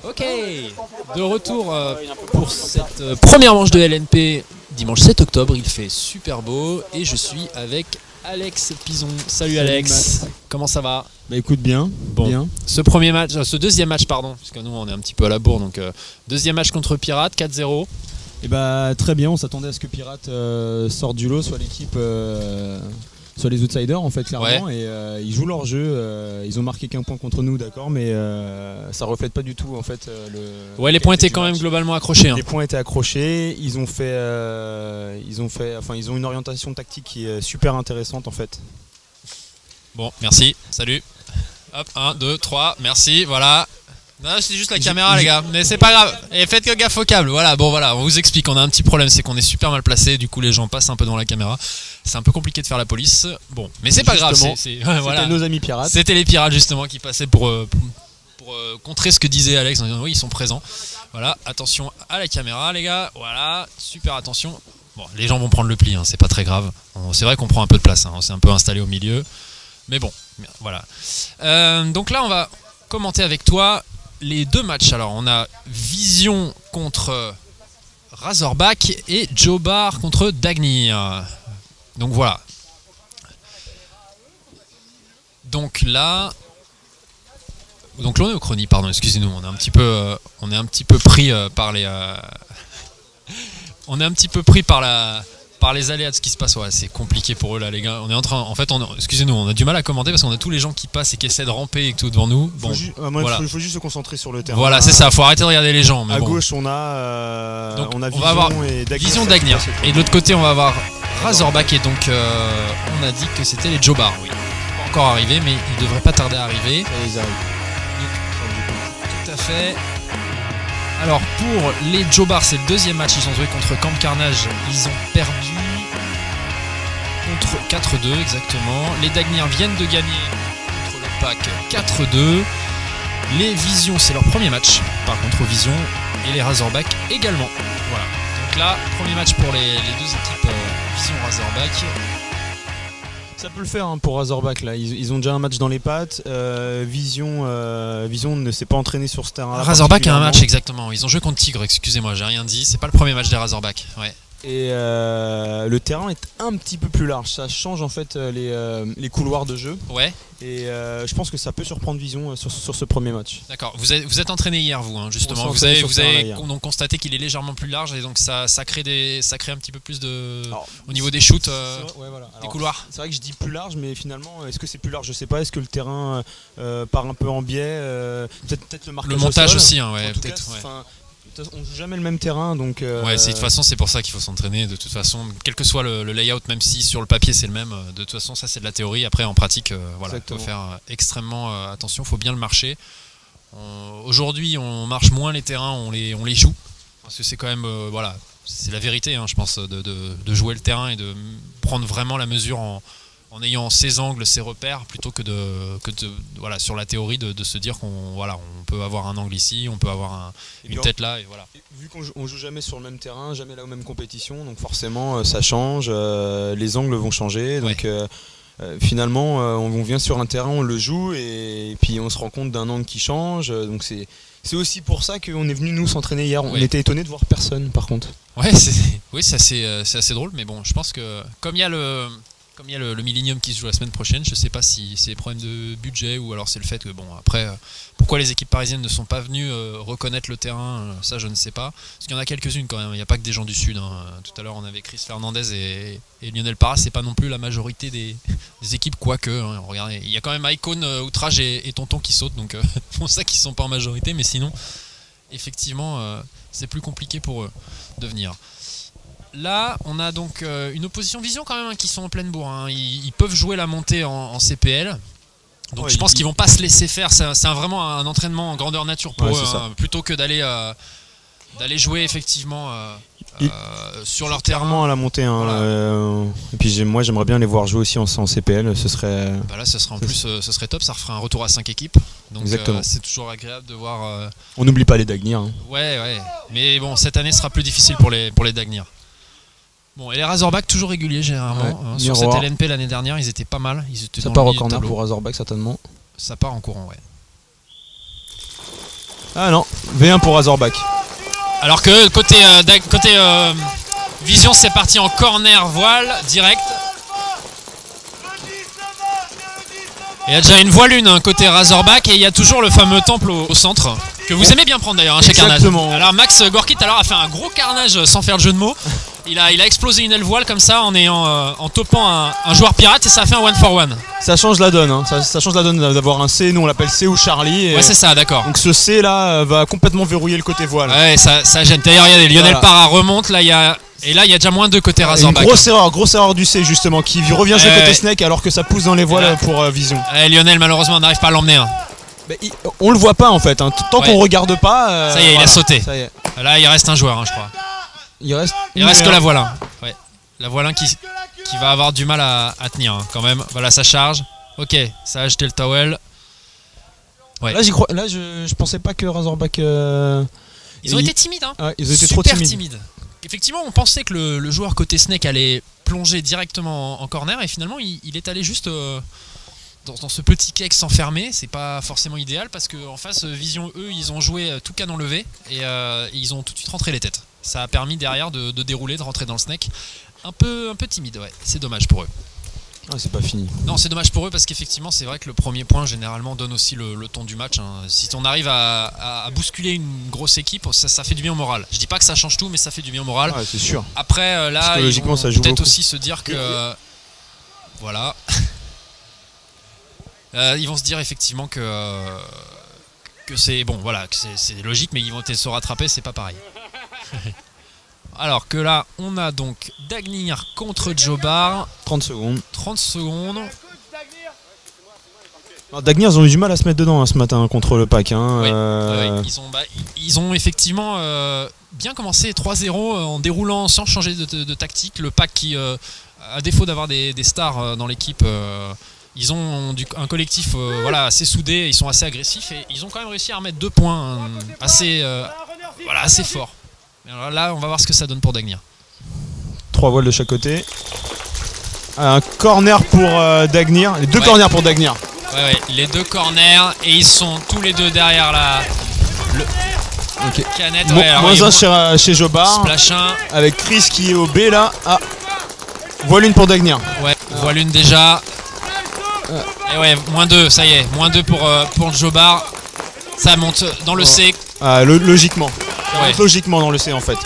Ok, de retour pour cette première manche de LNP dimanche 7 octobre. Il fait super beau et je suis avec Alex Pison. Salut Alex, comment ça va? Bah écoute bien, bon, bien. Ce deuxième match pardon, parce que nous on est un petit peu à la bourre, donc deuxième match contre Pirates, 4-0. Et bah très bien, on s'attendait à ce que Pirates sorte du lot, soit l'équipe, soit les outsiders en fait clairement, ouais. Et ils jouent leur jeu, ils ont marqué qu'un point contre nous, d'accord, mais ça reflète pas du tout en fait ouais, les points étaient quand même globalement accrochés. Les points étaient accrochés, ils ont une orientation tactique qui est super intéressante en fait. Bon, merci, salut. Hop, 1, 2, 3, merci, voilà. Non, c'est juste la caméra les gars, mais c'est pas grave. Et faites que gaffe au câble. Voilà, bon voilà, on vous explique. On a un petit problème, c'est qu'on est super mal placé. Du coup, les gens passent un peu devant la caméra. C'est un peu compliqué de faire la police. Bon, mais c'est pas grave. C'était voilà. Nos amis pirates. C'était les pirates justement qui passaient pour contrer ce que disait Alex. En disant, oui, ils sont présents. Voilà, attention à la caméra les gars. Voilà, super attention. Bon, les gens vont prendre le pli, hein, c'est pas très grave. C'est vrai qu'on prend un peu de place. Hein, on s'est un peu installé au milieu. Mais bon, voilà. Donc là, on va commenter avec toi les deux matchs. Alors on a Vision contre Razorback et Jobar contre Dagnir. Donc voilà. Donc là on est au Chrony, pardon, excusez-nous, on est un petit peu pris par les on est un petit peu pris par les aléas de ce qui se passe. Ouais, c'est compliqué pour eux là les gars. On est en train, en fait, excusez-nous, on a du mal à commenter parce qu'on a tous les gens qui passent et qui essaient de ramper et tout devant nous. Bon, il faut juste se concentrer sur le terrain. Voilà, c'est ça. Faut arrêter de regarder les gens. Mais à bon. Gauche, on a Vision Dagnir. Et de l'autre côté, on va avoir Razorback. Et donc, on a dit que c'était les Jobar. Oui. Pas encore arrivé, mais ils devraient pas tarder à arriver. Ils arrivent. Tout à fait. Alors pour les Jobar, c'est le deuxième match, ils ont joué contre Camp Carnage, ils ont perdu contre 4-2 exactement. Les Dagnir viennent de gagner contre le pack 4-2. Les Visions, c'est leur premier match par contre aux Visions, et les Razorback également. Voilà. Donc là, premier match pour les deux équipes Vision Razorback. Ça peut le faire hein, pour Razorback là. Ils ont déjà un match dans les pattes. Vision ne s'est pas entraîné sur ce terrain. Razorback a un match exactement. Ils ont joué contre Tigre. Excusez-moi, j'ai rien dit. C'est pas le premier match des Razorback. Ouais. Et le terrain est un petit peu plus large. Ça change en fait les couloirs de jeu. Ouais. Et je pense que ça peut surprendre Vision sur ce premier match. D'accord. Vous êtes entraîné hier, vous, hein, justement. Vous avez donc constaté qu'il est légèrement plus large et donc ça crée un petit peu plus au niveau des shoots, ouais, voilà. des couloirs. C'est vrai que je dis plus large, mais finalement, est-ce que c'est plus large? Je sais pas. Est-ce que le terrain part un peu en biais? Peut-être le marquage. Le montage au sol, aussi, hein, ouais, peut-être. On joue jamais le même terrain, donc. Ouais, de toute façon, c'est pour ça qu'il faut s'entraîner. De toute façon, quel que soit le layout, même si sur le papier c'est le même, de toute façon, ça c'est de la théorie. Après, en pratique, voilà, il faut faire extrêmement attention. Il faut bien le marcher. Aujourd'hui, on marche moins les terrains, on les joue parce que c'est quand même, voilà, c'est la vérité. Hein, je pense de jouer le terrain et de prendre vraiment la mesure en ayant ses angles, ses repères, plutôt que voilà, sur la théorie de se dire qu'on peut avoir un angle ici, on peut avoir une tête là, et voilà. Vu qu'on joue jamais sur le même terrain, jamais la même compétition, donc forcément ça change, les angles vont changer, donc finalement on vient sur un terrain, on le joue et puis on se rend compte d'un angle qui change, donc c'est aussi pour ça qu'on est venu nous s'entraîner hier. On était étonné de voir personne par contre. Ouais, c'est assez drôle, mais bon, je pense que comme il y a le Millennium qui se joue la semaine prochaine, je sais pas si c'est des problèmes de budget ou alors c'est le fait que, bon, après, pourquoi les équipes parisiennes ne sont pas venues reconnaître le terrain, ça je ne sais pas. Parce qu'il y en a quelques-unes quand même, il n'y a pas que des gens du Sud. Hein. Tout à l'heure on avait Chris Fernandez et Lionel Parra, c'est pas non plus la majorité des équipes, quoique. Hein. Regardez, il y a quand même Icon, Outrage et Tonton qui sautent, donc c'est pour ça qu'ils sont pas en majorité, mais sinon, effectivement, c'est plus compliqué pour eux de venir. Là, on a donc une opposition Vision quand même, hein, qui sont en pleine bourre. Hein. Ils peuvent jouer la montée en CPL. Donc je pense qu'ils vont pas se laisser faire. C'est vraiment un entraînement en grandeur nature pour eux, hein, plutôt que d'aller jouer effectivement sur leur terrain à la montée. Hein, voilà. Et puis moi j'aimerais bien les voir jouer aussi en CPL. Ce serait. Bah là, ce serait top. Ça referait un retour à 5 équipes. Donc c'est toujours agréable de voir. On n'oublie pas les Dagnir. Hein. Ouais. Mais bon, cette année sera plus difficile pour les Dagnir. Bon, et les Razorback toujours réguliers généralement. Ouais, sur cette LNP l'année dernière, ils étaient pas mal. Ça part au corner pour Razorback certainement. Ça part en courant, ouais. Ah non, V1 pour Razorback. Alors que côté Vision, c'est parti en corner voile direct. Il y a déjà une voile une côté Razorback et il y a toujours le fameux temple au centre que vous aimez bien prendre d'ailleurs chez Carnage. Alors Max Gorkit alors a fait un gros carnage sans faire de jeu de mots. Il a explosé une aile voile comme ça en topant un joueur pirate et ça a fait un 1-for-1. Ça change la donne, hein. Ça change la donne d'avoir un C, nous on l'appelle C ou Charlie. Et ouais c'est ça, d'accord. Donc ce C là va complètement verrouiller le côté voile. Ouais, ça gêne. D'ailleurs regardez, Lionel Parra remonte, là il y a déjà moins 2 côté Razorback. Grosse erreur du C justement qui revient sur le côté Snake alors que ça pousse dans les voiles pour Vision. Lionel malheureusement n'arrive pas à l'emmener. Hein. On le voit pas en fait, hein. Tant qu'on regarde pas. Ça y est, il a sauté. Ça y est. Là il reste un joueur, hein, je crois. Il reste que la voile 1. Ouais. La voile 1 qui va avoir du mal à tenir hein, quand même. Voilà, ça charge. Ok, ça a jeté le towel. Ouais. Là, je pensais pas que Razorback. Ils ont été timides. Hein. Ouais, ils ont été super trop timides. Effectivement, on pensait que le joueur côté Snake allait plonger directement en corner et finalement, il est allé juste dans ce petit cake s'enfermer. C'est pas forcément idéal parce qu'en face, Vision, eux, ils ont joué tout canon levé et ils ont tout de suite rentré les têtes. Ça a permis derrière de dérouler, de rentrer dans le Snake. Un peu timide, ouais. C'est dommage pour eux. Ah, c'est pas fini. Non, c'est dommage pour eux parce qu'effectivement, c'est vrai que le premier point généralement donne aussi le ton du match. Hein. Si on arrive à bousculer une grosse équipe, ça fait du bien au moral. Je dis pas que ça change tout, mais ça fait du bien au moral. Ouais, c'est sûr. Après, là, ils vont ça joue peut-être beaucoup. aussi se dire que voilà. Ils vont se dire effectivement que c'est bon, voilà, que c'est logique, mais ils vont essayer de se rattraper, c'est pas pareil. Alors que là, on a donc Dagnir contre Jobar. 30 secondes. 30 secondes. Alors, Dagnir, ils ont eu du mal à se mettre dedans ce matin contre le pack. Hein. Oui. Ils ont effectivement bien commencé 3-0 en déroulant sans changer de tactique. Le pack qui, à défaut d'avoir des stars dans l'équipe, ils ont un collectif assez soudé, ils sont assez agressifs et ils ont quand même réussi à remettre 2 points assez forts. Alors là, on va voir ce que ça donne pour Dagnir. 3 voiles de chaque côté. Un corner pour Dagnir. Les 2 corners pour Dagnir. Ouais, les 2 corners et ils sont tous les 2 derrière le canette. Moins 1 chez Jobar. Splash 1. Avec Chris qui est au B là. Ah. Voile 1 pour Dagnir. Ouais, voile 1 déjà. Et ouais, moins 2, ça y est. Moins 2 pour Jobar. Ça monte dans le C. Logiquement. Ouais. Logiquement dans le C en fait.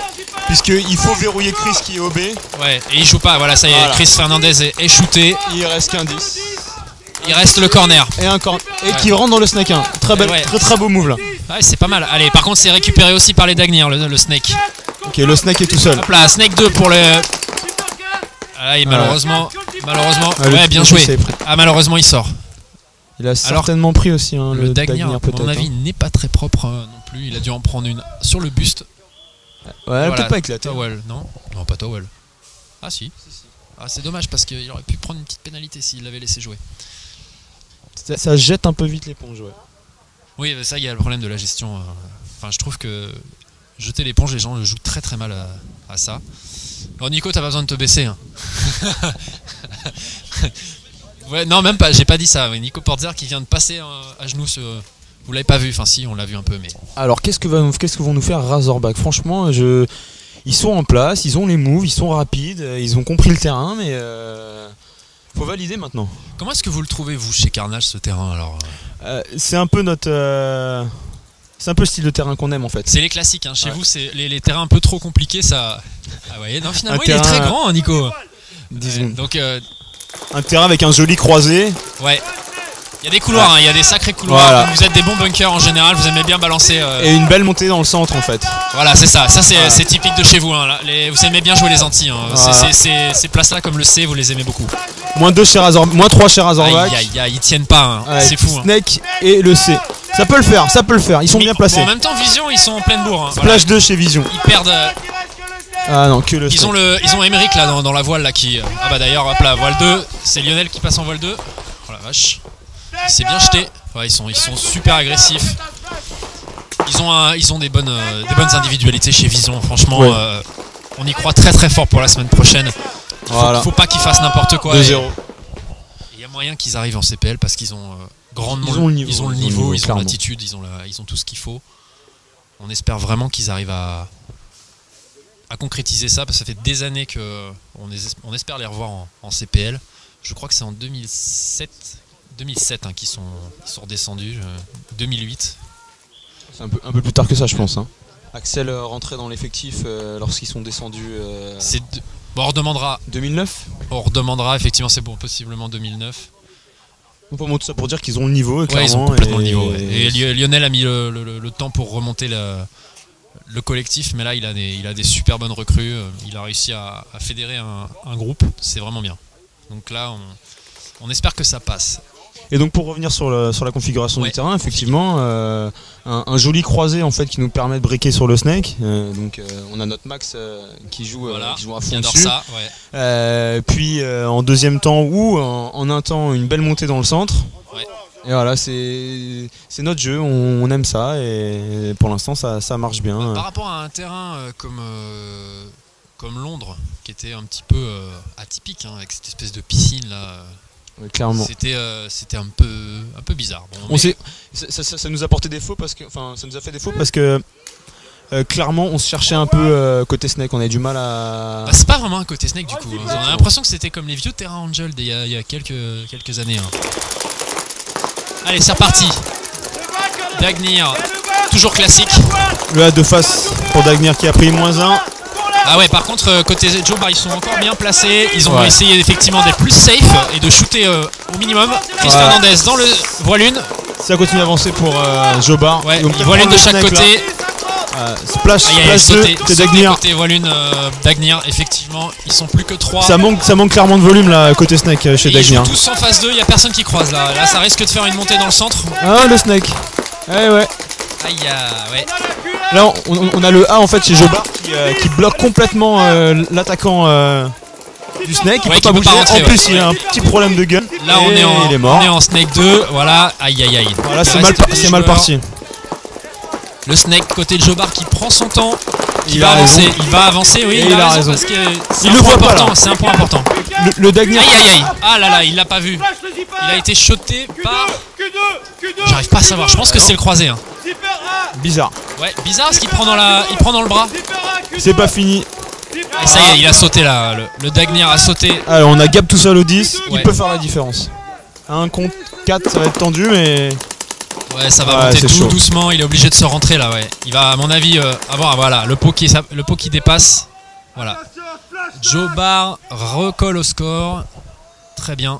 Puisqu'il faut verrouiller Chris qui est au B. Ouais, et il joue pas, voilà, ça y est, voilà. Chris Fernandez est shooté. Il reste qu'un 10. Il reste le corner. Et qui rentre dans le Snake 1. Très beau move là. Ouais, c'est pas mal. Allez, par contre, c'est récupéré aussi par les Dagnir, le Snake. Ok, le Snake est tout seul. Hop là, Snake 2 pour le. Ah, malheureusement. Ouais, bien joué. Malheureusement, il sort. Il a certainement pris aussi le Dagnir, à mon avis, non pas très propre non plus. Il a dû en prendre une sur le buste. Ouais, voilà, peut-être pas éclaté. Towel, non, pas Towel. Ah si. Ah, c'est dommage parce qu'il aurait pu prendre une petite pénalité s'il l'avait laissé jouer. Ça jette un peu vite l'éponge, ouais. Oui, ça, il y a le problème de la gestion. Enfin, je trouve que jeter l'éponge, les gens le jouent très très mal à ça. Alors Nico, t'as pas besoin de te baisser. Hein. Ouais, non, même pas, j'ai pas dit ça. Nico Portzer qui vient de passer à genoux. Vous l'avez pas vu, enfin si, on l'a vu un peu. Mais alors qu'est-ce que vont nous faire Razorback? Franchement, ils sont en place, ils ont les moves, ils sont rapides, ils ont compris le terrain, mais faut valider maintenant. Comment est-ce que vous le trouvez, vous, chez Carnage, ce terrain alors? C'est un peu notre... c'est un peu le style de terrain qu'on aime en fait. C'est les classiques, hein. Chez vous, c'est les terrains un peu trop compliqués, ça... Ah ouais, non, finalement, il est très grand, hein, Nico. Donc... un terrain avec un joli croisé. Ouais. Il y a des couloirs, il y a des sacrés couloirs. Voilà. Vous êtes des bons bunkers en général, vous aimez bien balancer. Et une belle montée dans le centre en fait. Voilà, c'est ça. Ça, c'est typique de chez vous. Hein. Vous aimez bien jouer les Antilles. Hein. Voilà. Ces places-là, comme le C, vous les aimez beaucoup. Moins 3 chez Razorback. Ils tiennent pas. Hein. C'est fou. Snake et le C. Ça peut le faire. Ils sont bien placés. Bon, en même temps, Vision, ils sont en pleine bourre. Hein. Splash 2 chez Vision. Ils perdent. Ah non, que le Ils ont Emeric là dans la voile là qui. Ah bah d'ailleurs, hop là, voile 2. C'est Lionel qui passe en voile 2. Oh la vache. Il s'est bien jeté. Ouais, ils sont super agressifs. Ils ont des bonnes individualités chez Vision. Franchement, ouais. On y croit très très fort pour la semaine prochaine. Faut pas qu'ils fassent n'importe quoi. 2-0. Il y a moyen qu'ils arrivent en CPL parce qu'ils ont grandement. Ils ont le niveau, ils ont l'attitude, ils ont tout ce qu'il faut. On espère vraiment qu'ils arrivent à concrétiser ça, parce que ça fait des années qu'on espère les revoir en CPL. Je crois que c'est en 2007 hein, qu'ils sont redescendus, 2008. C'est un peu plus tard que ça, je pense. Hein. Axel rentrait dans l'effectif lorsqu'ils sont descendus. Bon, on redemandera. 2009. On redemandera, effectivement, c'est possiblement 2009. Tout ça pour dire qu'ils ont le niveau, clairement. Ouais, ils ont complètement le niveau. Ouais. Et Lionel a mis le temps pour remonter le collectif, mais là il a des super bonnes recrues. Il a réussi à fédérer un groupe, c'est vraiment bien. Donc là, on espère que ça passe. Et donc pour revenir sur la configuration du terrain, effectivement, un joli croisé en fait qui nous permet de breaker sur le snake. Donc on a notre Max qui joue à fond dessus. Ça, ouais. Puis en deuxième temps ou en un temps une belle montée dans le centre. Ouais. Et voilà, c'est notre jeu, on aime ça et pour l'instant ça marche bien. Par rapport à un terrain comme Londres, qui était un petit peu atypique, hein, avec cette espèce de piscine là. Ouais, clairement. C'était un peu bizarre. Bon, ça nous a porté défaut parce que, enfin, ça nous a fait défaut parce que clairement on se cherchait un peu côté snake, on avait du mal à. C'est pas vraiment un côté snake du coup. On a l'impression que c'était comme les vieux terrains Angel il y a quelques années. Hein. Allez, c'est reparti. Dagnir, toujours classique. Le A de face pour Dagnir qui a pris -1. Ah ouais, par contre, côté Joe Bar, ils sont encore bien placés. Ils ont essayé effectivement d'être plus safe et de shooter au minimum. Chris Fernandez dans le voile 1. Ça continue à avancer pour Joe Bar. Ouais, donc voile 1 de chaque côté. Splash 2, c'est Dagnir. Côté voile 1, Dagnir, effectivement, ils sont plus que 3. Ça manque clairement de volume là, côté snake chez Dagnir. Ils jouent tous en phase 2, il n'y a personne qui croise là. Là, ça risque de faire une montée dans le centre. Ah, le snake. Ouais. Aïe, ouais. Là, on a le A en fait chez Jobar qui bloque complètement l'attaquant du snake. Il peut pas bouger. En plus, il a un petit problème de gun. Là, il est mort. On est en snake 2. Voilà, aïe. Voilà, c'est mal parti. Le snake côté de Jobar qui prend son temps. Il va avancer, oui. Il a raison. Parce que il le voit pas là. C'est un point important. Le Dagnir. Aïe. Ah là, il l'a pas vu. Il a été shoté par. J'arrive pas à savoir. Je pense que c'est le croisé. Hein. Bizarre. Ouais, bizarre parce qu'il prend dans le bras. C'est pas fini. Et ça y est, il a sauté là. Le Dagnir a sauté. Alors on a Gab tout seul au 10. Il peut faire la différence. 1 contre 4, ça va être tendu, mais. Ouais, ça va monter tout doucement. Il est obligé de se rentrer là. Ouais. Il va, à mon avis, avoir le pot qui dépasse. Voilà. Joe Bar recolle au score. Très bien.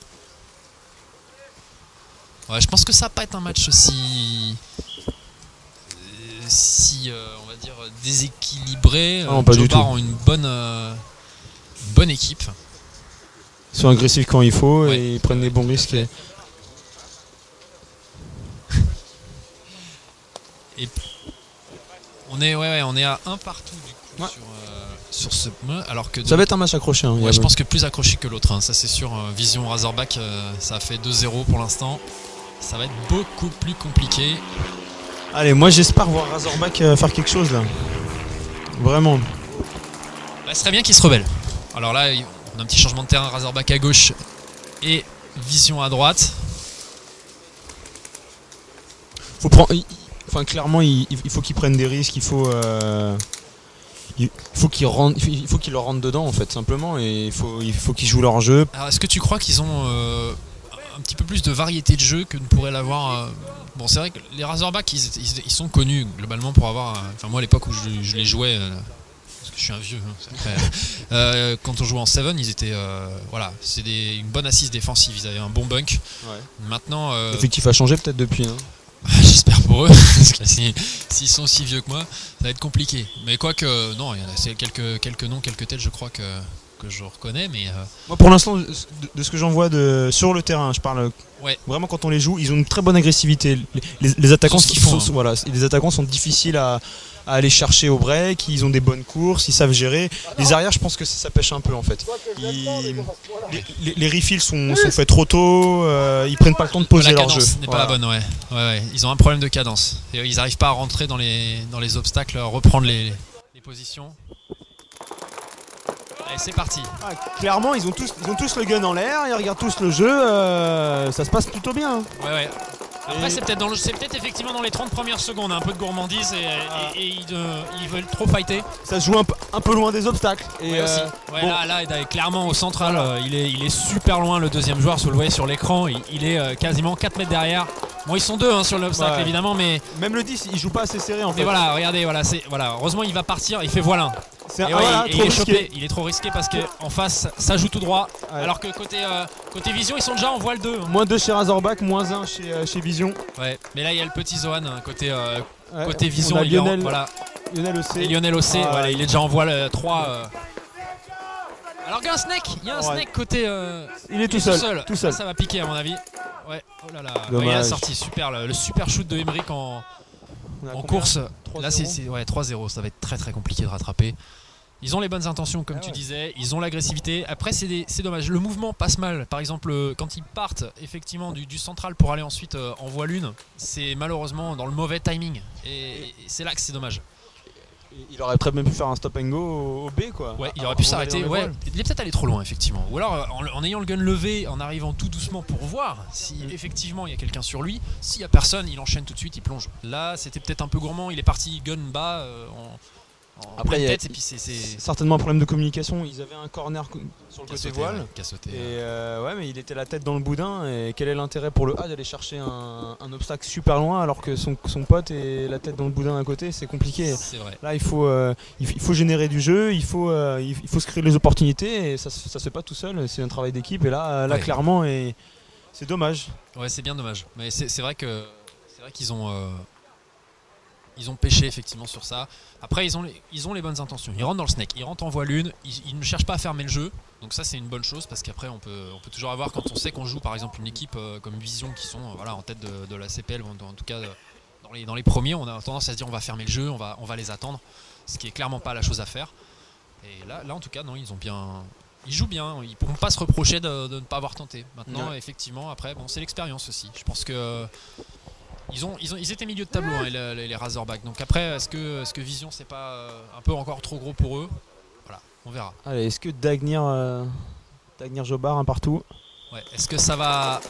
Ouais, je pense que ça va pas être un match aussi. On va dire déséquilibré. Joe Bar ont une bonne équipe. Ils sont agressifs quand il faut et ils prennent des bons risques. Et on est à 1 partout du coup sur ce alors que ça va être un match accroché. Hein, je pense que plus accroché que l'autre. Hein, ça c'est sûr. Vision Razorback, ça a fait 2-0 pour l'instant. Ça va être beaucoup plus compliqué. Allez, moi j'espère voir Razorback faire quelque chose là. Vraiment. Bah, ce serait bien qu'il se rebelle. Alors là, on a un petit changement de terrain. Razorback à gauche et Vision à droite. Clairement, il faut qu'ils prennent des risques. Il faut qu'ils leur rentrent dedans en fait, simplement. Et il faut qu'ils jouent leur jeu. Alors, est-ce que tu crois qu'ils ont un petit peu plus de variété de jeu que ne pourrait l'avoir Bon, c'est vrai que les Razorback, ils sont connus globalement pour avoir. Enfin, moi, à l'époque où je les jouais, parce que je suis un vieux, hein, quand on jouait en 7, ils étaient. C'est une bonne assise défensive. Ils avaient un bon bunk. Ouais. Maintenant. L'effectif a changé peut-être depuis. Hein. J'espère pour eux, parce que s'ils sont aussi vieux que moi, ça va être compliqué. Mais quoique, non, il y en a quelques noms, quelques têtes, je crois que je reconnais. Mais moi, pour l'instant, de ce que j'en vois sur le terrain, je parle vraiment quand on les joue, ils ont une très bonne agressivité. Les attaquants, les attaquants sont difficiles à aller chercher au break, ils ont des bonnes courses, ils savent gérer. Les arrières, je pense que ça pêche un peu en fait. Les refills sont faits trop tôt, ils prennent pas le temps de poser leur jeu. La cadence n'est pas la bonne, ouais. Ils ont un problème de cadence. Et ils n'arrivent pas à rentrer dans les obstacles, à reprendre les positions. Allez, c'est parti. Clairement, ils ont tous le gun en l'air, ils regardent tous le jeu, ça se passe plutôt bien. Ouais. Après, c'est peut-être effectivement dans les 30 premières secondes, un peu de gourmandise et ils veulent trop fighter. Ça se joue un peu loin des obstacles. Et aussi. Là, clairement au central, il est super loin le deuxième joueur, vous le voyez sur l'écran, il est quasiment 4 mètres derrière. Bon, ils sont deux sur l'obstacle évidemment, mais. Même le 10, il joue pas assez serré en fait. Mais voilà, regardez, heureusement il va partir, il fait voilà. Il est chopé, il est trop risqué parce qu'en face ça joue tout droit. Ouais. Alors que côté Vision, ils sont déjà en voile 2. Moins 2 chez Razorback, moins 1 chez Vision. Ouais, mais là il y a le petit Zohan côté Vision. Lionel OC. Et Lionel OC, il est déjà en voile 3. Alors qu'il y a un Snake, côté. Il est tout seul. Ça va piquer à mon avis. Ouais, oh là là. Il a sorti super, le super shoot de Emmerich en course. Là c'est 3-0, ça va être très très compliqué de rattraper. Ils ont les bonnes intentions comme tu disais, ils ont l'agressivité. Après c'est dommage, le mouvement passe mal. Par exemple quand ils partent effectivement du central pour aller ensuite en voile 1, c'est malheureusement dans le mauvais timing. Et c'est là que c'est dommage. Il aurait très bien pu faire un stop and go au B quoi. Ouais, il aurait pu s'arrêter. Ouais, il est peut-être allé trop loin effectivement. Ou alors en ayant le gun levé, en arrivant tout doucement pour voir si effectivement il y a quelqu'un sur lui. S'il y a personne, il enchaîne tout de suite, il plonge. Là, c'était peut-être un peu gourmand. Il est parti gun bas après, tête et puis c'est certainement un problème de communication. Ils avaient un corner sur le côté voile. Qui a sauté. Et mais il était la tête dans le boudin. Et quel est l'intérêt pour le A d'aller chercher un obstacle super loin alors que son pote est la tête dans le boudin à côté? C'est compliqué. C'est vrai. Là, il faut générer du jeu. Il faut se créer les opportunités. Et ça se fait pas tout seul. C'est un travail d'équipe. Et là clairement, c'est dommage. Ouais, c'est bien dommage. Mais c'est vrai qu'ils ont. Ils ont pêché effectivement sur ça. Après, ils ont les bonnes intentions. Ils rentrent dans le snake, ils rentrent en voile 1. Ils ne cherchent pas à fermer le jeu. Donc ça, c'est une bonne chose parce qu'après, on peut toujours avoir, quand on sait qu'on joue par exemple une équipe comme Vision qui sont en tête de la CPL, en tout cas dans les premiers, on a tendance à se dire on va fermer le jeu, on va les attendre. Ce qui est clairement pas la chose à faire. Et là en tout cas, non, ils jouent bien. Ils pourront pas se reprocher de ne pas avoir tenté. Maintenant, effectivement, après, c'est l'expérience aussi. Je pense que ils étaient milieu de tableau les Razorback. Donc après, est-ce que Vision c'est pas un peu encore trop gros pour eux? Voilà, on verra. Allez, est-ce que Dagnir Jobard un partout? Ouais, est-ce que ça va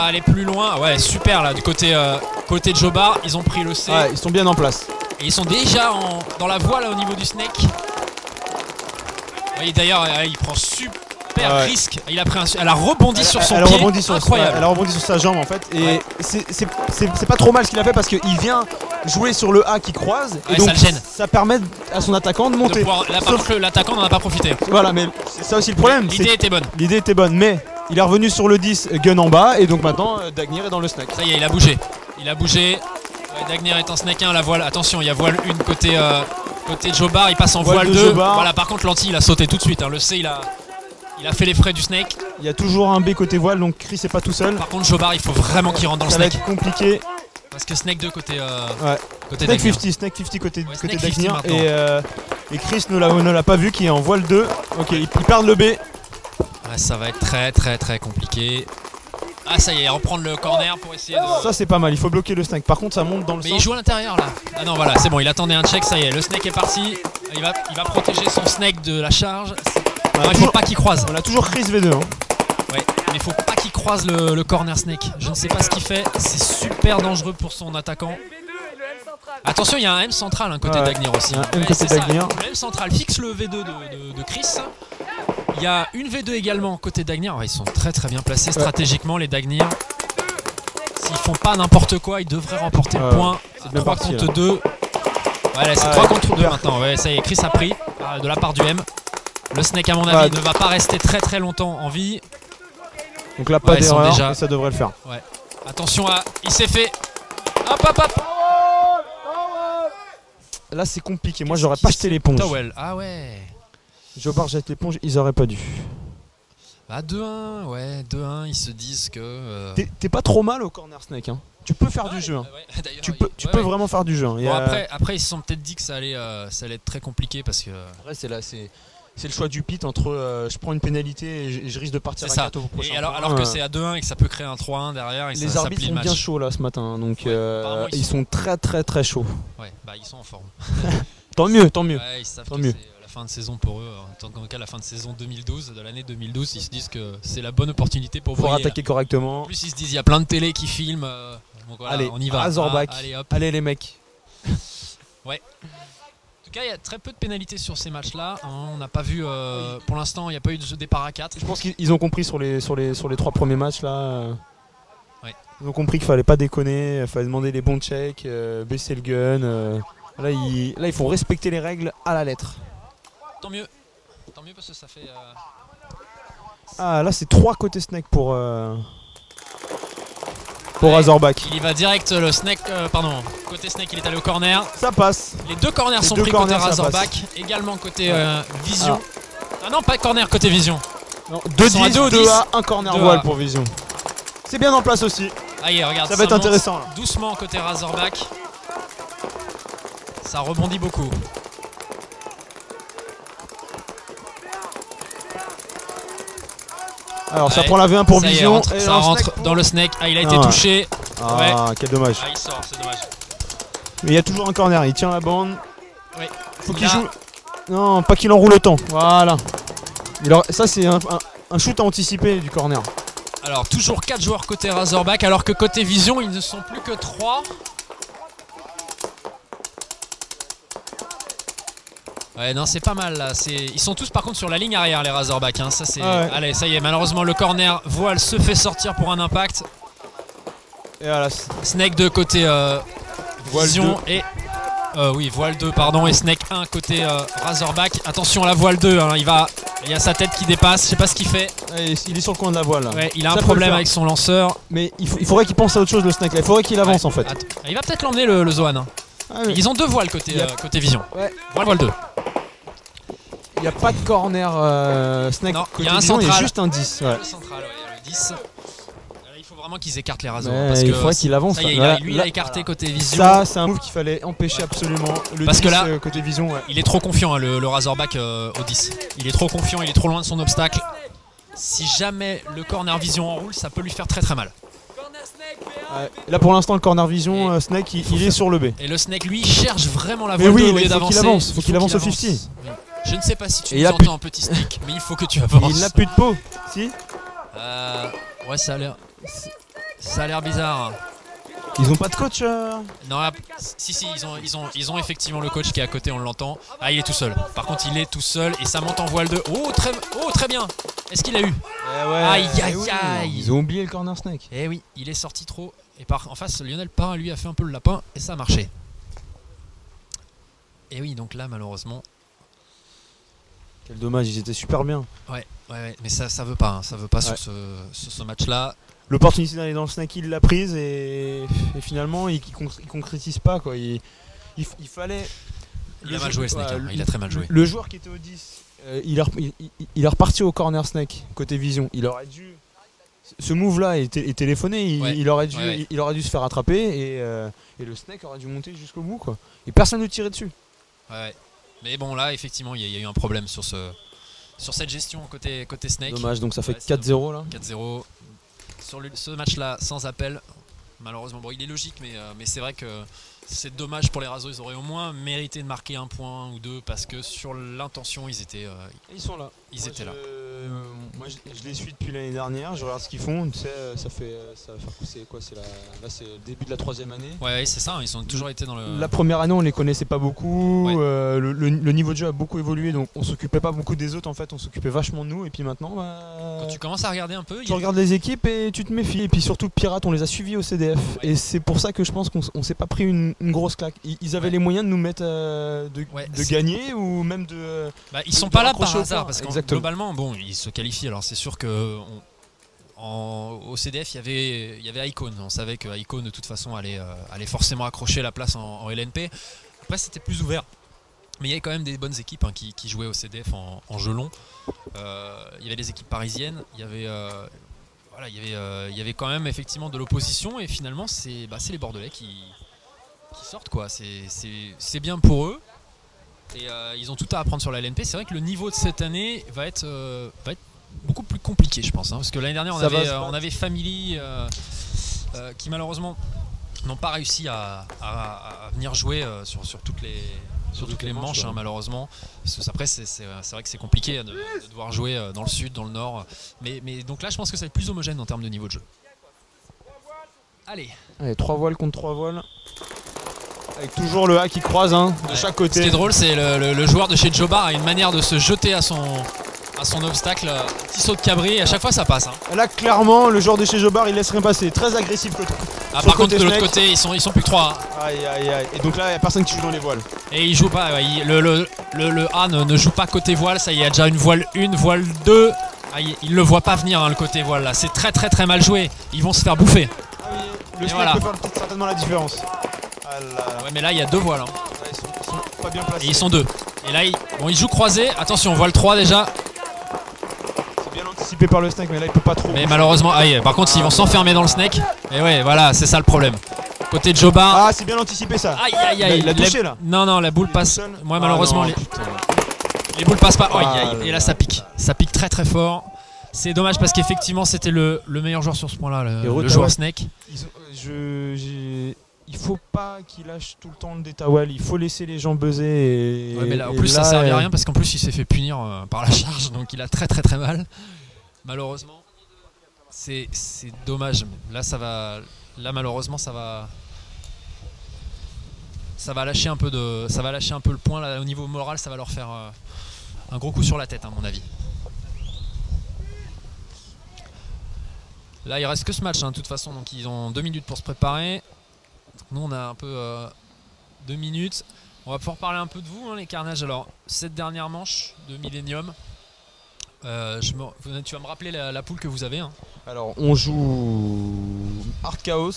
aller plus loin? Ouais, super là du côté de Jobard, ils ont pris le C. Ouais, ils sont bien en place. Et ils sont déjà dans la voie là au niveau du snake. Oui, d'ailleurs, il prend super risque. Elle a rebondi sur son pied. Incroyable. Elle a rebondi sur sa jambe en fait. Et c'est pas trop mal ce qu'il a fait parce qu'il vient jouer sur le A qui croise. Et donc ça le gêne. Ça permet à son attaquant de monter. Là par contre l'attaquant n'en a pas profité. Voilà, mais c'est ça aussi le problème. L'idée était bonne. L'idée était bonne, mais il est revenu sur le 10 gun en bas. Et donc maintenant Dagnir est dans le snack. Ça y est, il a bougé. Ouais, Dagnir est en snack 1, la voile. Attention, il y a voile 1 côté Jobard, il passe en voile 2. Voilà, par contre l'anti il a sauté tout de suite. Le C il a fait les frais du snake. Il y a toujours un B côté voile, donc Chris n'est pas tout seul. Par contre Jobard, il faut vraiment qu'il rentre dans le snake. Ça va être compliqué. Parce que snake 2 côté snake 50 côté Dagnir. Et Chris ne l'a pas vu, qui est en voile 2. Ok, il perd le B. Ouais, ça va être très très très compliqué. Ah ça y est, reprendre le corner pour essayer de... Ça c'est pas mal, il faut bloquer le snake. Par contre ça monte dans le Mais centre. il joue à l'intérieur là. Ah non voilà, c'est bon, il attendait un check, ça y est, le snake est parti. Il va protéger son snake de la charge. Il faut pas qu'il croise. On a toujours Chris V2 hein. Ouais, mais il faut pas qu'il croise le corner snake. Je ne sais pas ce qu'il fait, c'est super dangereux pour son attaquant. Attention, il y a un M central côté Dagnir aussi. Côté Dagnir. Le M central fixe le V2 de Chris. Il y a une V2 également côté Dagnir. Ils sont très très bien placés stratégiquement les Dagnir. S'ils font pas n'importe quoi, ils devraient remporter le point. 3 contre 2. Ouais, c'est 3 contre 2 maintenant. Ouais, ça y est, Chris a pris de la part du M. Le snake à mon avis ne va pas rester très très longtemps en vie. Donc là pas d'erreur, ça devrait le faire. Ouais. Attention il s'est fait. Hop. Là c'est compliqué, moi j'aurais pas jeté l'éponge. Ah ouais. Jobard jette l'éponge, ils auraient pas dû. 2-1, ouais, 2-1, ils se disent que... T'es pas trop mal au corner snake hein. Tu peux faire du jeu hein. Tu peux vraiment faire du jeu hein. Bon, après ils se sont peut-être dit que ça allait être très compliqué parce que... Après c'est le choix du pit entre je prends une pénalité et je risque de partir à 4 au prochain. Et alors que c'est à 2-1 et que ça peut créer un 3-1 derrière. Et les arbitres sont bien chauds là ce matin, donc ils sont très très très chauds. Ouais, ils sont en forme. Tant mieux. Ouais, ils savent que c'est la la fin de saison pour eux, en tant que la fin de saison 2012, de l'année 2012, ils se disent que c'est la bonne opportunité pour attaquer correctement. En plus, ils se disent il y a plein de télé qui filment. Donc voilà, allez, on y va. Razorback. Allez, hop. Allez les mecs. Ouais. En tout cas, il y a très peu de pénalités sur ces matchs-là. On n'a pas vu, pour l'instant, il n'y a pas eu de départ à 4. Je pense qu'ils ont compris sur les 3 premiers matchs là. Ouais. Ils ont compris qu'il fallait pas déconner, il fallait demander les bons checks, baisser le gun. Là, ils font respecter les règles à la lettre. Tant mieux parce que ça fait. Ah là, c'est 3 côté snake pour Razorback. Il y va direct le snake, côté snake, il est allé au corner. Ça passe. Les deux corners sont pris côté Razorback, également côté Vision. Ah non, pas corner côté Vision. 2-10, 2A, un corner voile pour Vision. C'est bien en place aussi. Allez, regarde, ça va être intéressant. Là. Doucement côté Razorback. Ça rebondit beaucoup. Alors ça prend la V1 pour Vision. Ça rentre dans le snake. Ah, il a été touché. Ah, quel dommage. Ah, il sort, c'est dommage. Mais il y a toujours un corner, il tient la bande. Oui. Faut qu'il joue. Non, pas qu'il enroule autant. Voilà. Ça, c'est un shoot à anticiper du corner. Alors, toujours 4 joueurs côté Razorback, alors que côté Vision, ils ne sont plus que 3. Ouais, non, c'est pas mal là. Ils sont tous par contre sur la ligne arrière, les Razorback. Hein. Ça, c'est... Allez, ça y est, malheureusement, le corner voile se fait sortir pour un impact. Et voilà. Snake 2 côté Vision et. Oui, voile 2, pardon, et Snake 1 côté Razorback. Attention à la voile 2, hein, il y a sa tête qui dépasse, je sais pas ce qu'il fait. Il est sur le coin de la voile. Là. Ouais, il a un problème avec son lanceur. Mais il faudrait qu'il pense à autre chose, le Snake là. Il faudrait qu'il avance en fait. Il va peut-être l'emmener le Zohan. Hein. Oui. Ils ont 2 voiles côté Vision. Ouais. Voile 2. Il n'y a pas de corner Snake non, côté il y a un Vision, central. Il y a juste un 10. Ouais. Le central, le 10. Il faut vraiment qu'ils écartent les Razors. Parce il faudrait qu'il avance. Ça y est, lui, il a écarté côté Vision. Ça, c'est un move qu'il fallait empêcher absolument. Le parce 10, que là, côté Vision, il est trop confiant, hein, le Razorback au 10. Il est trop confiant, il est trop loin de son obstacle. Si jamais le corner Vision enroule, ça peut lui faire très très mal. Là pour l'instant le corner Vision, Snake il est sur le B. Et le Snake lui cherche vraiment la voile 2 au lieu d'avancer. Il faut qu'il avance au 50. Oui. Je ne sais pas si tu nous entends petit Snake, mais il faut que tu avances. Il n'a plus de peau, si ouais, ça a l'air bizarre. Ils ont pas de coach Non, si, ils ont effectivement le coach qui est à côté, on l'entend. Ah, il est tout seul. Par contre, il est tout seul et ça monte en voile 2. Oh, très bien. Est-ce qu'il a eu Aïe. Ils ont oublié le corner Snake. Eh oui, il est sorti trop. Et en face, Lionel Parra, lui, a fait un peu le lapin et ça a marché. Et oui, donc là, malheureusement... Quel dommage, ils étaient super bien. Ouais, mais ça veut pas. Hein. Ça veut pas sur ce match-là. L'opportunité d'aller dans le Snake, il l'a prise et finalement il concrétise pas quoi. Il fallait. Il a mal joué Snake, il a très mal joué. Le joueur qui était au 10, il est reparti au corner Snake côté Vision. Il aurait dû. Ce move là est téléphoné, il aurait dû se faire attraper et le Snake aurait dû monter jusqu'au bout quoi. Et personne ne tirait dessus. Ouais. Mais bon là effectivement il y a eu un problème sur cette gestion côté Snake. Dommage, donc ça fait 4-0 là. 4-0. Sur ce match-là, sans appel, malheureusement, bon, il est logique, mais c'est vrai que c'est dommage pour les Razors. Ils auraient au moins mérité de marquer un point ou deux parce que sur l'intention, ils étaient. Ils sont là. Ils étaient là. Moi, je les suis depuis l'année dernière. Je regarde ce qu'ils font. Tu sais, ça fait c'est quoi là, c'est le début de la 3e année. Ouais, c'est ça. Ils ont toujours été dans le. La première année, on les connaissait pas beaucoup. Ouais. Le niveau de jeu a beaucoup évolué, donc on s'occupait pas beaucoup des autres. En fait, on s'occupait vachement de nous. Et puis maintenant, quand tu commences à regarder un peu, tu regardes les équipes et tu te méfies. Et puis surtout, Pirates, on les a suivis au CDF. Ouais. Et c'est pour ça que je pense qu'on s'est pas pris une grosse claque. Ils avaient les moyens de nous mettre de gagner ou même de. Ils sont pas là par hasard parce que globalement, bon, ils se qualifient. Alors c'est sûr que au CDF, il y avait Icon. On savait que Icon de toute façon allait forcément accrocher la place en LNP. Après, c'était plus ouvert. Mais il y avait quand même des bonnes équipes qui jouaient au CDF en jeu long. Il y avait des équipes parisiennes. Il y avait quand même effectivement de l'opposition. Et finalement, c'est les Bordelais qui sortent quoi. C'est bien pour eux. Et ils ont tout à apprendre sur la LNP. C'est vrai que le niveau de cette année va être beaucoup plus compliqué, je pense. Hein, parce que l'année dernière, on avait Family qui malheureusement n'ont pas réussi à venir jouer sur toutes sur toutes les manches, hein, malheureusement. Parce que après, c'est vrai que c'est compliqué de devoir jouer dans le sud, dans le nord. Mais donc là, je pense que ça va être plus homogène en termes de niveau de jeu. Allez, 3 voiles contre 3 voiles. Avec toujours le A qui croise de chaque côté. Ce qui est drôle, c'est le joueur de chez Jobar a une manière de se jeter à son obstacle. Petit saut de cabri, et à chaque fois ça passe. Là, clairement, le joueur de chez Jobar, il laisse rien passer. Très agressif que par contre, de l'autre côté, ils sont plus que 3. Aïe aïe aïe. Et donc là, il n'y a personne qui joue dans les voiles. Et il joue pas. Le A ne joue pas côté voile. Ça y est, il y a déjà une voile 1, voile 2. Il le voit pas venir, le côté voile là. C'est très très très mal joué. Ils vont se faire bouffer. Le snake peut faire certainement la différence. Ouais, mais là il y a 2 voiles. Ils sont pas bien placés. Et ils sont 2. Et là, ils jouent croisé. Attention, voile 3 déjà. C'est bien anticipé par le snake, mais là il peut pas trop. Mais malheureusement, par contre, ils vont s'enfermer dans le snake. Et ouais, voilà, c'est ça le problème. Côté de Jobar. Ah, c'est bien anticipé ça. Aïe aïe aïe. Il a touché là. Non, la boule passe. Moi, malheureusement, les boules passent pas. Et là, ça pique. Ça pique très très fort. C'est dommage parce qu'effectivement, c'était le meilleur joueur sur ce point-là, le joueur snake. Il faut pas qu'il lâche tout le temps le détawal, il faut laisser les gens buzzer. Ouais, mais là, en plus, ça servait à rien parce qu'en plus, il s'est fait punir par la charge, donc il a très très très mal. Malheureusement, c'est dommage. Là, malheureusement, ça va lâcher un peu le point là, au niveau moral. Ça va leur faire un gros coup sur la tête, à mon avis. Là, il reste que ce match, de toute façon, donc ils ont 2 minutes pour se préparer. Nous on a un peu 2 minutes. On va pouvoir parler un peu de vous, les Carnages. Alors, cette dernière manche de Millennium, tu vas me rappeler la poule que vous avez. Alors, on joue Hard Chaos,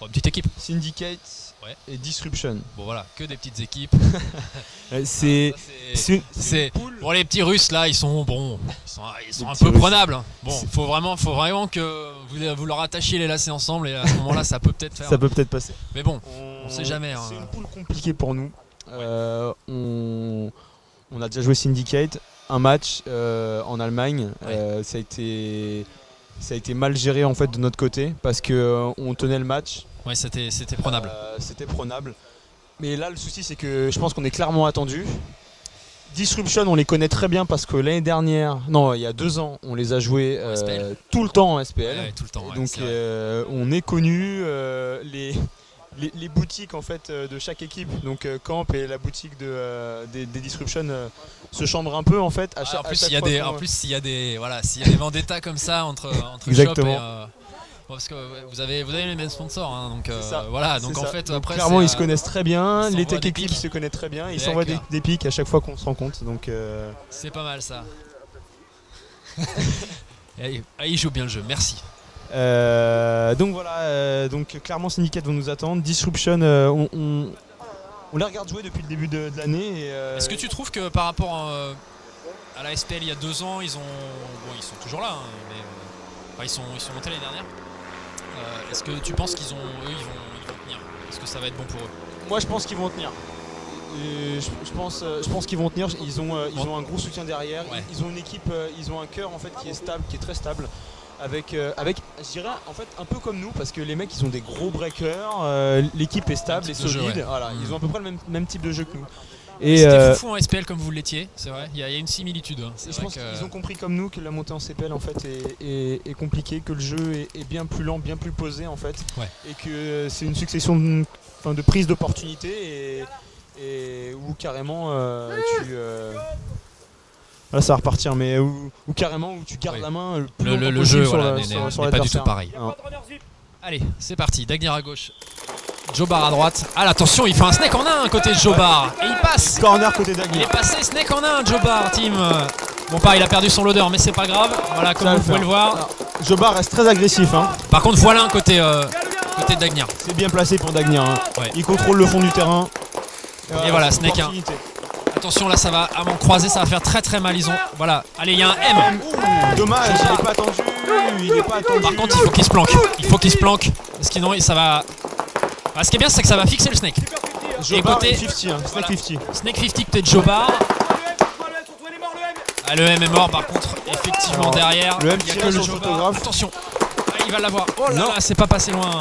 petite équipe, Syndicate et Disruption. Bon voilà, que des petites équipes. c'est bon, les petits Russes là, ils sont un peu prenables. Bon, faut vraiment que vous leur attachiez les lacets ensemble, et à ce moment-là, ça peut peut-être faire. Ça peut peut-être passer. Mais bon, on sait jamais. C'est une poule compliquée pour nous. On a déjà joué Syndicate, un match en Allemagne. Ça a été mal géré en fait de notre côté parce que on tenait le match. Ouais, c'était prenable. C'était prenable. Mais là, le souci, c'est que je pense qu'on est clairement attendu. Disruption, on les connaît très bien parce que l'année dernière, il y a 2 ans, on les a joués tout le temps en SPL. Ouais, tout le temps. Donc, on est connus. Les boutiques en fait de chaque équipe, donc Camp et la boutique des Disruption se chambrent un peu en fait. En plus, s'il y a des vendettas comme ça entre Exactement. shop et parce que vous avez les mêmes sponsors, donc voilà. Donc en fait, donc, après, clairement, ils se connaissent très bien. Les tech équipes se connaissent très bien. Ils s'envoient des pics à chaque fois qu'on se rencontre. Donc c'est pas mal ça. Ils jouent bien le jeu. Merci. Donc voilà. Donc clairement, Syndicate vont nous attendre. Disruption, on les regarde jouer depuis le début de l'année. Est-ce que tu trouves que par rapport à la SPL il y a 2 ans, ils sont toujours là, mais ils sont montés l'année dernière. Est-ce que tu penses qu'ils vont tenir? Est-ce que ça va être bon pour eux? Moi, je pense qu'ils vont tenir. Je pense qu'ils vont tenir. Ils ont un gros soutien derrière. Ouais. Ils ont une équipe, ils ont un cœur en fait qui est stable, qui est très stable. Avec, je dirais en fait un peu comme nous, parce que les mecs ils ont des gros breakers, l'équipe est stable et solide. Jeu, voilà, ils ont à peu près le même type de jeu que nous. C'était fou en SPL comme vous l'étiez, c'est vrai, il y a une similitude. Je pense qu'ils ont compris comme nous que la montée en CPL en fait est compliquée, que le jeu est bien plus lent, bien plus posé en fait, et que c'est une succession de prises d'opportunités et où carrément là ça va repartir, mais où carrément où tu gardes la main le plus le jeu sur n'est pas du tout pareil. Non. Allez, c'est parti, Dagnir à gauche, Jobar à droite. Ah, attention, il fait un snake en un côté de Jobar. Et il passe. Corner côté Dagnir. Il est passé snake en un, Jobar, team. Bon, il a perdu son loader, mais c'est pas grave. Voilà, comme vous pouvez le voir. Alors, Jobar reste très agressif. Par contre, voilà un côté de Dagnir. C'est bien placé pour Dagnir. Il contrôle le fond du terrain. Et voilà, snake 1. Attention, là, ça va à m'en croiser, ça va faire très très mal. Voilà, allez, il y a un M. Dommage, il n'est pas attendu. Par contre, il faut qu'il se planque. Parce que sinon, ça va. Ce qui est bien, c'est que ça va fixer le snake. Jobar et côté 50, Snake 50. Snake 50 côté de Jobar. Le M est mort, par contre, effectivement, derrière. Le M il y a que le Jobar. Attention, il va l'avoir. Oh là là, c'est pas passé loin.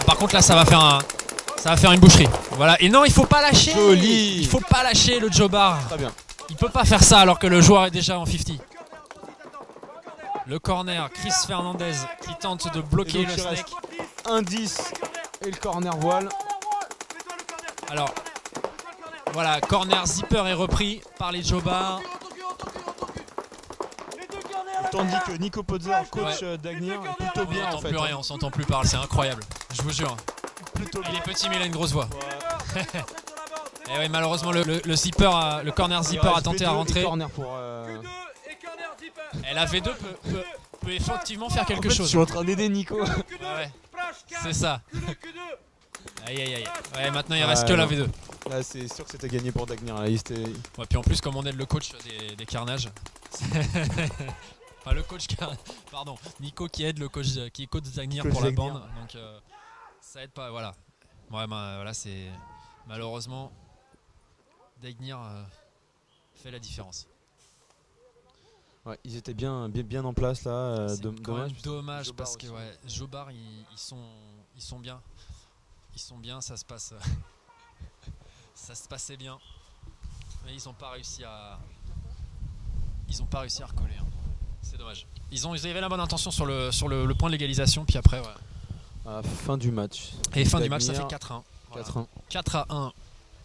Par contre, là, ça va faire une boucherie. Voilà, et non, il faut pas lâcher. Joli. Il faut pas lâcher le Jobar. Très bien. Il peut pas faire ça alors que le joueur est déjà en 50. Le corner, Chris Fernandez qui tente de bloquer le snake. 1-10 et le corner voile. Alors, voilà, corner zipper est repris par les Jobar. Tandis que Nico Pozzer, coach d'Agnir, est plutôt bien en On n'entend fait. plus rien, on s'entend plus parler, c'est incroyable. Je vous jure. Plutôt Il est petit mais il a une grosse voix. Et oui, malheureusement le zipper, le corner zipper a tenté à rentrer. Corner pour, Et la V2 peut effectivement faire quelque chose. Je suis en train d'aider Nico. Ouais, c'est ça. Aïe aïe aïe. Ouais, maintenant il reste que la V2. Là c'est sûr que c'était gagné pour Dagnir. Là, il Ouais, puis en plus comme on aide le coach des carnages. Enfin le coach, pardon, Nico qui aide le coach qui est coach Dagnir pour la bande. Donc ça aide pas, voilà. Ouais, bah, voilà, c'est malheureusement Dagnir fait la différence. Ouais, ils étaient bien en place là. Dommage parce que ouais, Jobar ils sont bien. Ils sont bien, ça se passait bien. Mais ils n'ont pas réussi à recoller. Hein. C'est dommage. Ils avaient la bonne intention sur le point de l'égalisation, puis après ouais. À fin du match. Et fin du match, ça fait 4-1. Voilà. 4-1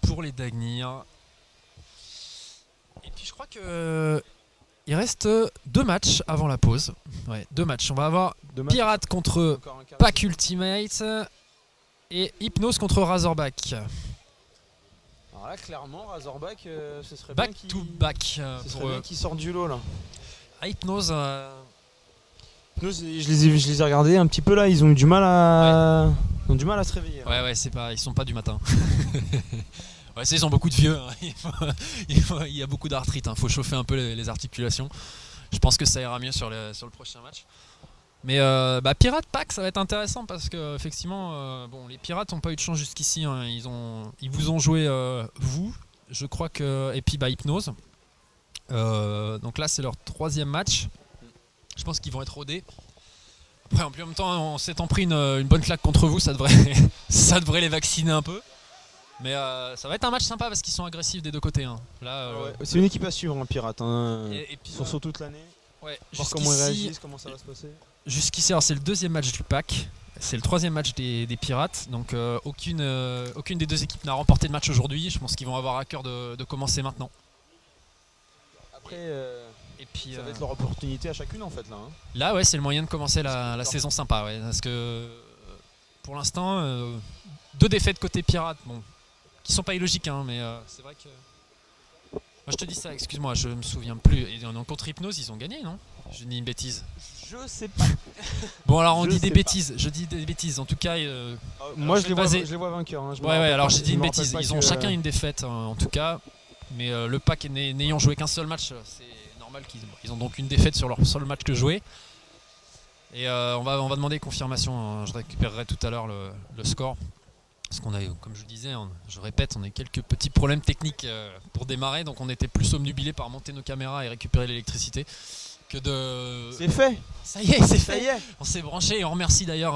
pour les Dagnir. Et puis je crois que il reste 2 matchs avant la pause. Ouais, 2 matchs. On va avoir Pirates contre Pack Ultimate et Hypnose contre Razorback. Alors là, clairement, Razorback, ce serait back bien to back. Ce serait bien qu'il sorte du lot là. Hypnose. Hypnose, je les ai regardés un petit peu là. Ils ont eu du mal à, ils ont du mal à se réveiller. Ouais, c'est pas, ils sont pas du matin. Ouais, ils ont beaucoup de vieux. Hein. Il y a beaucoup d'arthrite. Il faut chauffer un peu les articulations. Je pense que ça ira mieux sur le prochain match. Mais Pirates Pack, ça va être intéressant parce que effectivement, les Pirates n'ont pas eu de chance jusqu'ici. Hein. Ils vous ont joué vous, je crois que, et puis Hypnose. Donc là, c'est leur 3e match. Je pense qu'ils vont être rodés. Après, en même temps, en s'étant pris une bonne claque contre vous, ça devrait les vacciner un peu. Mais ça va être un match sympa parce qu'ils sont agressifs des deux côtés. Hein. Là, c'est une équipe à suivre, hein, Pirates. Hein. Et puis, sur toute l'année. Ouais, voir comment ils réagissent, comment ça va se passer. Jusqu'ici, c'est le 2e match du pack. C'est le 3e match des Pirates. Donc aucune des deux équipes n'a remporté de match aujourd'hui. Je pense qu'ils vont avoir à cœur de commencer maintenant. Après, et puis, ça va être leur opportunité à chacune en fait là. Hein. Là, ouais, c'est le moyen de commencer la saison sympa. Ouais, parce que pour l'instant, 2 défaites côté Pirates. Bon. Qui sont pas illogiques, hein, mais c'est vrai que. Moi je te dis ça, excuse-moi, je me souviens plus. Et contre Hypnose, ils ont gagné, non? Je dis une bêtise. Je sais pas. Bon, alors on dit des bêtises. Je dis des bêtises. En tout cas, moi je les vois vainqueurs. Hein. Ouais, alors j'ai dit une bêtise. Ils ont chacun une défaite, en tout cas. Mais le pack n'ayant joué qu'un seul match, c'est normal qu'ils ont donc une défaite sur leur seul match que joué. Et on va demander confirmation. Hein. Je récupérerai tout à l'heure le score. Parce qu'on a, comme je disais, je répète, on a eu quelques petits problèmes techniques pour démarrer, donc on était plus obnubilés par monter nos caméras et récupérer l'électricité que de... C'est fait. Ça y est, c'est fait. Ça y est. On s'est branché et on remercie d'ailleurs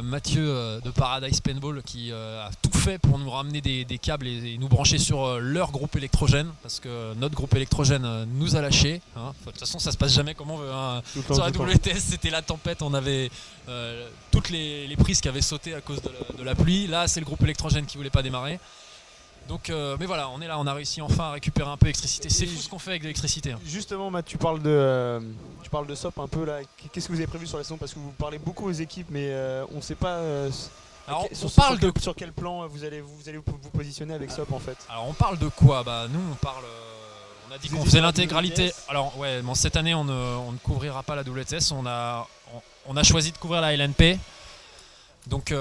Mathieu de Paradise Paintball qui a tout fait pour nous ramener des câbles et nous brancher sur leur groupe électrogène, parce que notre groupe électrogène nous a lâchés. Hein. De toute façon, ça se passe jamais comme on veut. Hein. Sur la WTS, c'était la tempête, on avait toutes les prises qui avaient sauté à cause de la pluie. Là, c'est le groupe électrogène qui voulait pas démarrer. Donc, mais voilà, on est là, on a réussi enfin à récupérer un peu d'électricité. C'est fou ce qu'on fait avec de l'électricité. Hein. Justement, Matt, tu parles de SOP un peu là. Qu'est-ce que vous avez prévu sur la saison? Parce que vous parlez beaucoup aux équipes, mais on ne sait pas alors, sur quel plan vous allez vous positionner avec SOP en fait. Alors, on parle de quoi? Nous, on parle. On a dit qu'on faisait l'intégralité. Alors, ouais, bon, cette année, on ne couvrira pas la WTS. On a choisi de couvrir la LNP. Donc,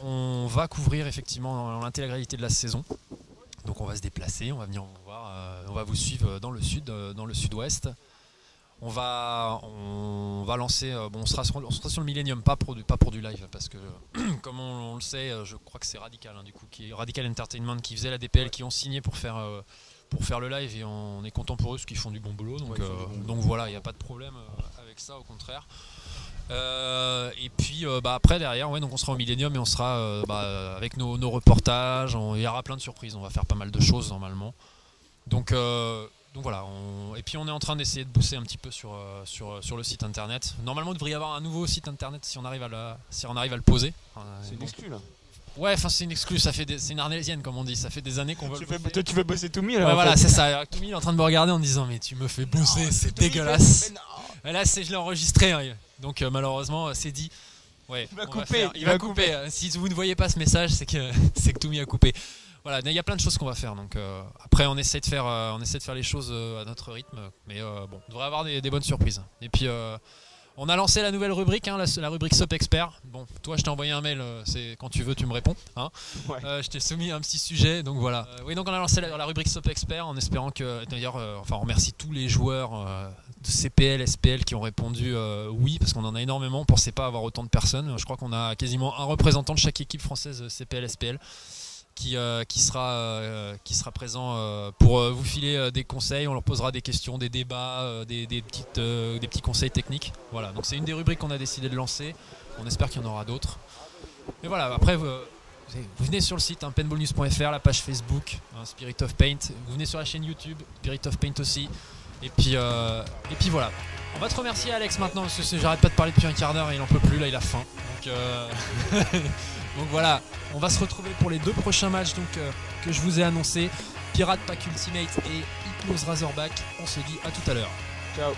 on va couvrir effectivement l'intégralité de la saison. Donc on va se déplacer, on va venir vous voir, on va vous suivre dans le sud, dans le sud-ouest. On va lancer, on sera sur le Millennium, pas pour du live, parce que comme on le sait, je crois que c'est Radical, du coup, qui est Radical Entertainment qui faisait la DPL, qui ont signé pour faire le live, et on est content pour eux parce qu'ils font du bon boulot. Donc voilà, il n'y a pas de problème avec ça, au contraire. Et puis après derrière, ouais, donc on sera au Millennium et on sera avec nos reportages. Il y aura plein de surprises. On va faire pas mal de choses normalement. Donc voilà. Et puis on est en train d'essayer de bosser un petit peu sur le site internet. Normalement, il devrait y avoir un nouveau site internet si on arrive à le poser. C'est une exclue là. Ouais, enfin c'est une exclue, c'est une arlésienne comme on dit, ça fait des années qu'on veut le bosser. Toi tu veux bosser Toumi là. Ouais voilà, c'est ça. Toumi est en train de me regarder en disant mais tu me fais bosser, c'est dégueulasse. Mais là je l'ai enregistré, hein. Donc malheureusement c'est dit. Ouais, il va couper. Si vous ne voyez pas ce message, c'est que Toumi a coupé. Voilà, il y a plein de choses qu'on va faire. Donc après on essaie de faire les choses à notre rythme, mais bon, on devrait avoir des bonnes surprises. Et puis on a lancé la nouvelle rubrique, hein, la rubrique SOP Expert. Bon, toi, je t'ai envoyé un mail, c'est quand tu veux, tu me réponds. Hein. Ouais. Je t'ai soumis un petit sujet, donc voilà. Oui, donc on a lancé la rubrique SOP Expert en espérant que, d'ailleurs, on remercie tous les joueurs de CPL, SPL qui ont répondu oui, parce qu'on en a énormément. On ne pensait pas avoir autant de personnes. Je crois qu'on a quasiment un représentant de chaque équipe française CPL, SPL. Qui sera présent pour vous filer des conseils. On leur posera des questions, des débats, des petits conseils techniques. Voilà, donc c'est une des rubriques qu'on a décidé de lancer. On espère qu'il y en aura d'autres. Et voilà, après vous venez sur le site paintballnews.fr, la page Facebook Spirit of Paint. Vous venez sur la chaîne YouTube Spirit of Paint aussi. Et puis voilà. On va te remercier Alex maintenant parce que j'arrête pas de parler depuis un quart d'heure et il en peut plus, là il a faim. Donc voilà, on va se retrouver pour les 2 prochains matchs que je vous ai annoncés. Pirate Pack Ultimate et Hypnose Razorback. On se dit à tout à l'heure. Ciao.